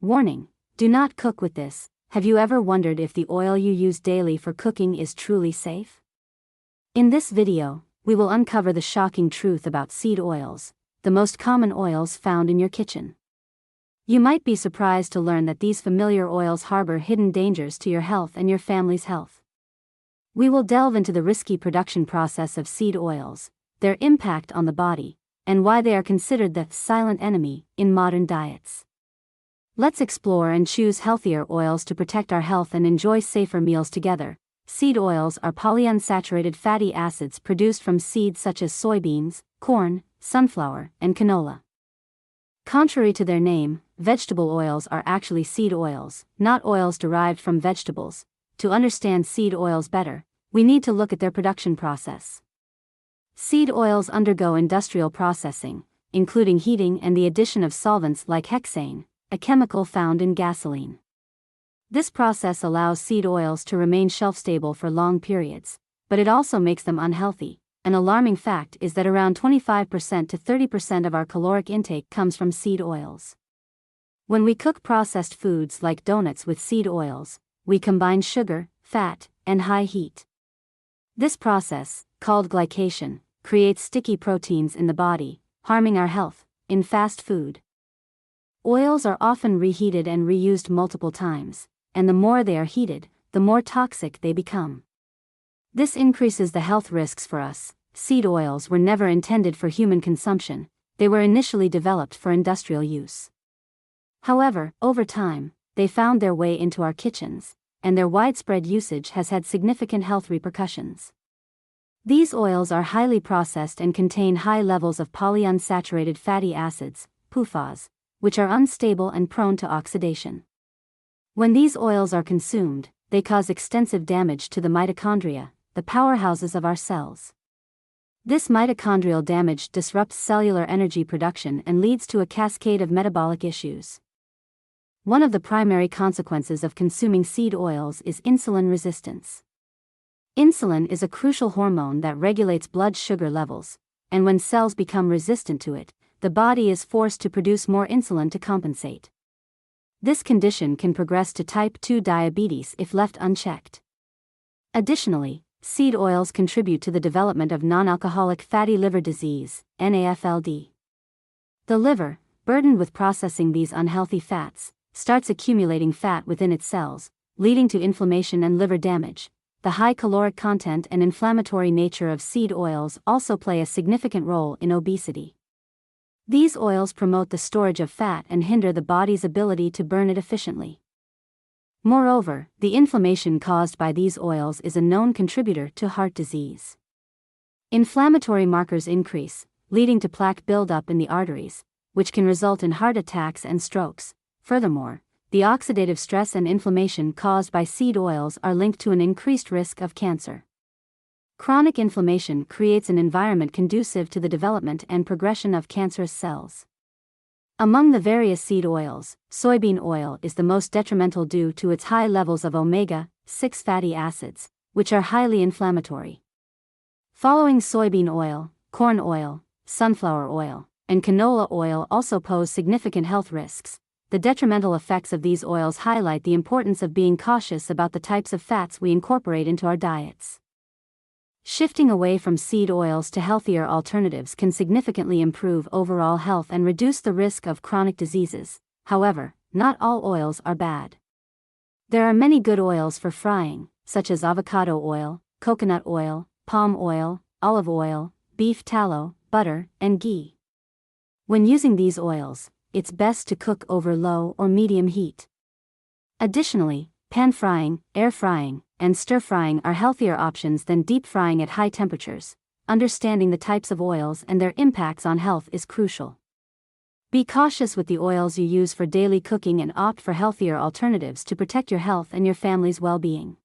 Warning: do not cook with this. Have you ever wondered if the oil you use daily for cooking is truly safe? In this video, we will uncover the shocking truth about seed oils, the most common oils found in your kitchen. You might be surprised to learn that these familiar oils harbor hidden dangers to your health and your family's health. We will delve into the risky production process of seed oils, their impact on the body, and why they are considered the silent enemy in modern diets. Let's explore and choose healthier oils to protect our health and enjoy safer meals together. Seed oils are polyunsaturated fatty acids produced from seeds such as soybeans, corn, sunflower, and canola. Contrary to their name, vegetable oils are actually seed oils, not oils derived from vegetables. To understand seed oils better, we need to look at their production process. Seed oils undergo industrial processing, including heating and the addition of solvents like hexane, a chemical found in gasoline. This process allows seed oils to remain shelf-stable for long periods, but it also makes them unhealthy. An alarming fact is that around 25% to 30% of our caloric intake comes from seed oils. When we cook processed foods like donuts with seed oils, we combine sugar, fat, and high heat. This process, called glycation, creates sticky proteins in the body, harming our health. In fast food, oils are often reheated and reused multiple times, and the more they are heated, the more toxic they become. This increases the health risks for us. Seed oils were never intended for human consumption, they were initially developed for industrial use. However, over time, they found their way into our kitchens, and their widespread usage has had significant health repercussions. These oils are highly processed and contain high levels of polyunsaturated fatty acids, PUFAs, which are unstable and prone to oxidation. When these oils are consumed, they cause extensive damage to the mitochondria, the powerhouses of our cells. This mitochondrial damage disrupts cellular energy production and leads to a cascade of metabolic issues. One of the primary consequences of consuming seed oils is insulin resistance. Insulin is a crucial hormone that regulates blood sugar levels, and when cells become resistant to it, the body is forced to produce more insulin to compensate. This condition can progress to type 2 diabetes if left unchecked. Additionally, seed oils contribute to the development of non-alcoholic fatty liver disease, NAFLD. The liver, burdened with processing these unhealthy fats, starts accumulating fat within its cells, leading to inflammation and liver damage. The high caloric content and inflammatory nature of seed oils also play a significant role in obesity. These oils promote the storage of fat and hinder the body's ability to burn it efficiently. Moreover, the inflammation caused by these oils is a known contributor to heart disease. Inflammatory markers increase, leading to plaque buildup in the arteries, which can result in heart attacks and strokes. Furthermore, the oxidative stress and inflammation caused by seed oils are linked to an increased risk of cancer. Chronic inflammation creates an environment conducive to the development and progression of cancerous cells. Among the various seed oils, soybean oil is the most detrimental due to its high levels of omega-6 fatty acids, which are highly inflammatory. Following soybean oil, corn oil, sunflower oil, and canola oil also pose significant health risks. The detrimental effects of these oils highlight the importance of being cautious about the types of fats we incorporate into our diets. Shifting away from seed oils to healthier alternatives can significantly improve overall health and reduce the risk of chronic diseases. However, not all oils are bad. There are many good oils for frying, such as avocado oil, coconut oil, palm oil, olive oil, beef tallow, butter, and ghee. When using these oils, it's best to cook over low or medium heat. Additionally, pan frying, air frying, and stir frying are healthier options than deep frying at high temperatures. Understanding the types of oils and their impacts on health is crucial. Be cautious with the oils you use for daily cooking and opt for healthier alternatives to protect your health and your family's well-being.